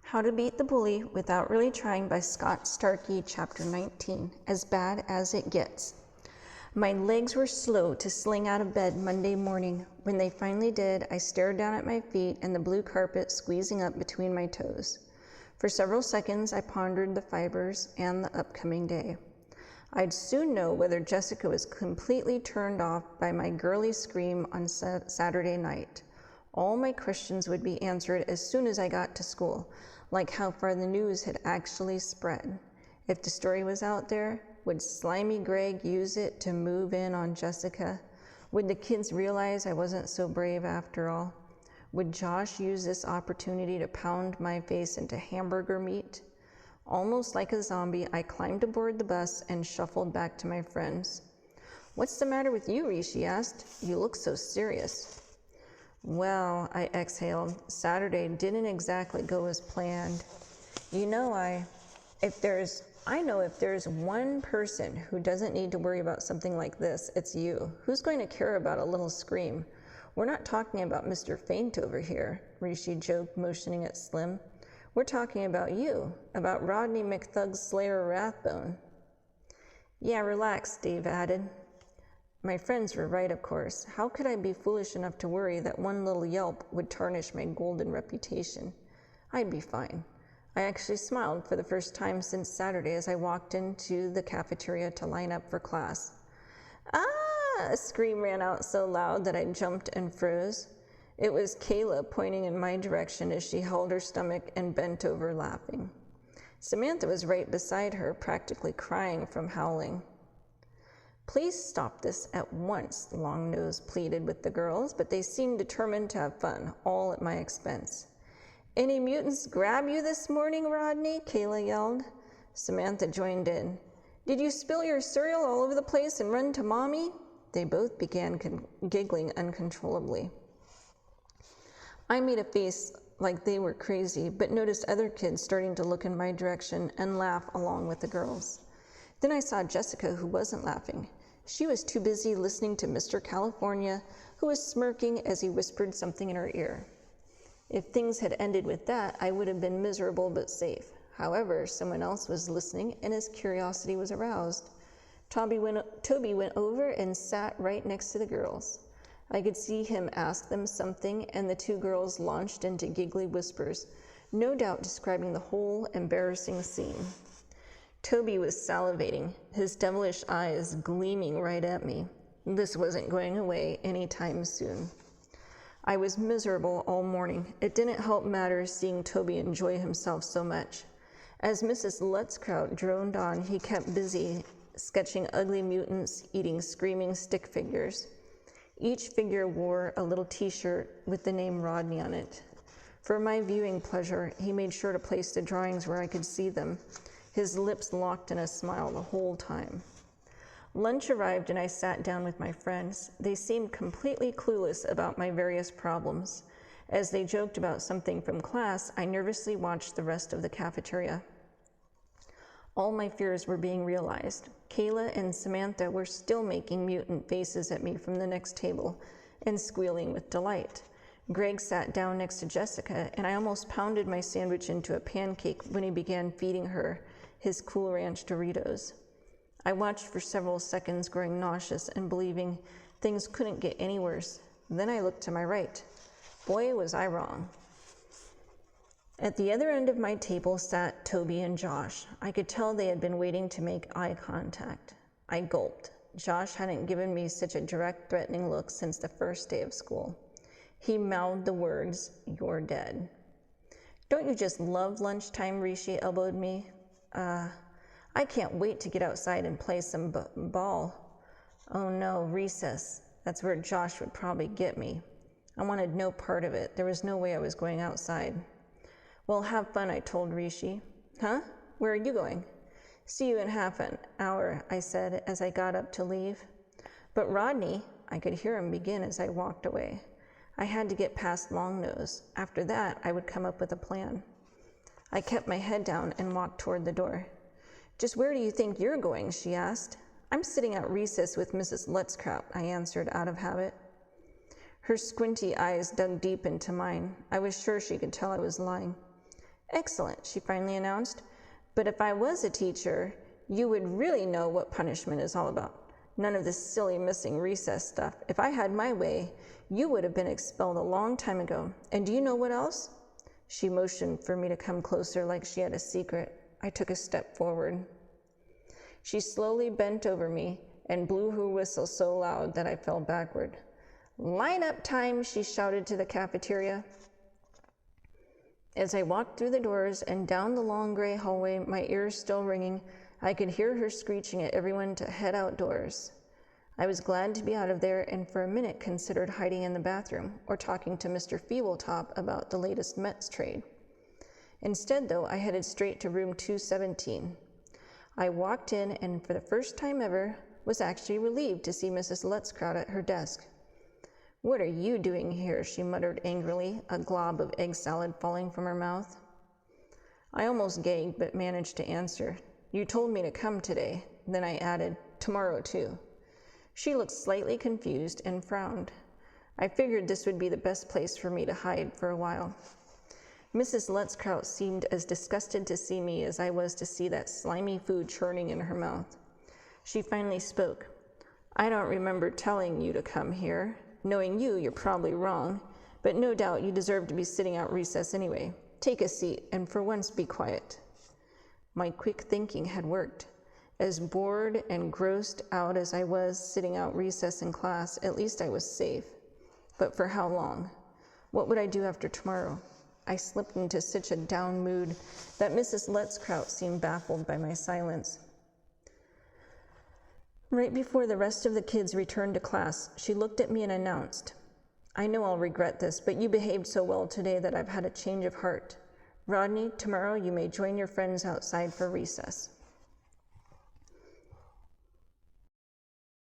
How to Beat the Bully Without Really Trying by Scott Starkey, Chapter 19. As Bad as It Gets. My legs were slow to sling out of bed Monday morning. When they finally did, I stared down at my feet and the blue carpet squeezing up between my toes. For several seconds, I pondered the fibers and the upcoming day. I'd soon know whether Jessica was completely turned off by my girly scream on Saturday night. All my questions would be answered as soon as I got to school, like how far the news had actually spread. If the story was out there, would Slimy Greg use it to move in on Jessica? Would the kids realize I wasn't so brave after all? Would Josh use this opportunity to pound my face into hamburger meat? Almost like a zombie, I climbed aboard the bus and shuffled back to my friends. "What's the matter with you?" Rishi asked. "You look so serious." "Well," I exhaled, "Saturday didn't exactly go as planned. You know, I know if there's one person who doesn't need to worry about something like this, it's you. Who's going to care about a little scream? We're not talking about Mr. Faint over here," Rishi joked, motioning at Slim. "We're talking about you, about Rodney McThug's Slayer Rathbone." "Yeah, relax," Dave added. My friends were right, of course. How could I be foolish enough to worry that one little yelp would tarnish my golden reputation? I'd be fine. I actually smiled for the first time since Saturday as I walked into the cafeteria to line up for class. "Ah!" A scream ran out so loud that I jumped and froze. It was Kayla pointing in my direction as she held her stomach and bent over laughing. Samantha was right beside her, practically crying from howling. "Please stop this at once," Longnose pleaded with the girls, but they seemed determined to have fun, all at my expense. "Any mutants grab you this morning, Rodney?" Kayla yelled. Samantha joined in. "Did you spill your cereal all over the place and run to Mommy?" They both began giggling uncontrollably. I made a face like they were crazy, but noticed other kids starting to look in my direction and laugh along with the girls. Then I saw Jessica, who wasn't laughing. She was too busy listening to Mr. California, who was smirking as he whispered something in her ear. If things had ended with that, I would have been miserable but safe. However, someone else was listening, and his curiosity was aroused. Toby went over and sat right next to the girls. I could see him ask them something, and the two girls launched into giggly whispers, no doubt describing the whole embarrassing scene. Toby was salivating, his devilish eyes gleaming right at me. This wasn't going away anytime soon. I was miserable all morning. It didn't help matters seeing Toby enjoy himself so much. As Mrs. Lutzkraut droned on, he kept busy sketching ugly mutants eating screaming stick figures. Each figure wore a little t-shirt with the name Rodney on it. For my viewing pleasure, he made sure to place the drawings where I could see them, his lips locked in a smile the whole time. Lunch arrived and I sat down with my friends. They seemed completely clueless about my various problems. As they joked about something from class, I nervously watched the rest of the cafeteria. All my fears were being realized. Kayla and Samantha were still making mutant faces at me from the next table and squealing with delight. Greg sat down next to Jessica, and I almost pounded my sandwich into a pancake when he began feeding her his Cool Ranch Doritos. I watched for several seconds, growing nauseous and believing things couldn't get any worse. Then I looked to my right. Boy, was I wrong. At the other end of my table sat Toby and Josh. I could tell they had been waiting to make eye contact. I gulped. Josh hadn't given me such a direct, threatening look since the first day of school. He mouthed the words, "You're dead." "Don't you just love lunchtime?" Rishi elbowed me. I can't wait to get outside and play some ball." "Oh no, recess. That's where Josh would probably get me." I wanted no part of it. There was no way I was going outside. "Well, have fun," I told Rishi. "Huh? Where are you going?" "See you in half an hour," I said as I got up to leave. "But Rodney," I could hear him begin as I walked away. I had to get past Longnose. After that, I would come up with a plan. I kept my head down and walked toward the door. "Just where do you think you're going?" she asked. "I'm sitting at recess with Mrs. Lutzkraut," I answered out of habit. Her squinty eyes dug deep into mine. I was sure she could tell I was lying. "Excellent," she finally announced. "But if I was a teacher, you would really know what punishment is all about. None of this silly missing recess stuff. If I had my way, you would have been expelled a long time ago. And do you know what else?" She motioned for me to come closer like she had a secret. I took a step forward. She slowly bent over me and blew her whistle so loud that I fell backward. "Line up time," she shouted to the cafeteria. As I walked through the doors and down the long gray hallway, my ears still ringing, I could hear her screeching at everyone to head outdoors. I was glad to be out of there and for a minute considered hiding in the bathroom or talking to Mr. Feebletop about the latest Mets trade. Instead, though, I headed straight to room 217. I walked in and for the first time ever was actually relieved to see Mrs. Lutzkraut at her desk. "What are you doing here?" she muttered angrily, a glob of egg salad falling from her mouth. I almost gagged but managed to answer. "You told me to come today." Then I added, "Tomorrow too." She looked slightly confused and frowned. I figured this would be the best place for me to hide for a while. Mrs. Lutzkraut seemed as disgusted to see me as I was to see that slimy food churning in her mouth. She finally spoke. "I don't remember telling you to come here. Knowing you, you're probably wrong, but no doubt you deserve to be sitting out recess anyway. Take a seat, and for once be quiet." My quick thinking had worked. As bored and grossed out as I was sitting out recess in class, at least I was safe. But for how long? What would I do after tomorrow? I slipped into such a down mood that Mrs. Lutzkraut seemed baffled by my silence. Right before the rest of the kids returned to class, she looked at me and announced, "I know I'll regret this, but you behaved so well today that I've had a change of heart. Rodney, tomorrow you may join your friends outside for recess."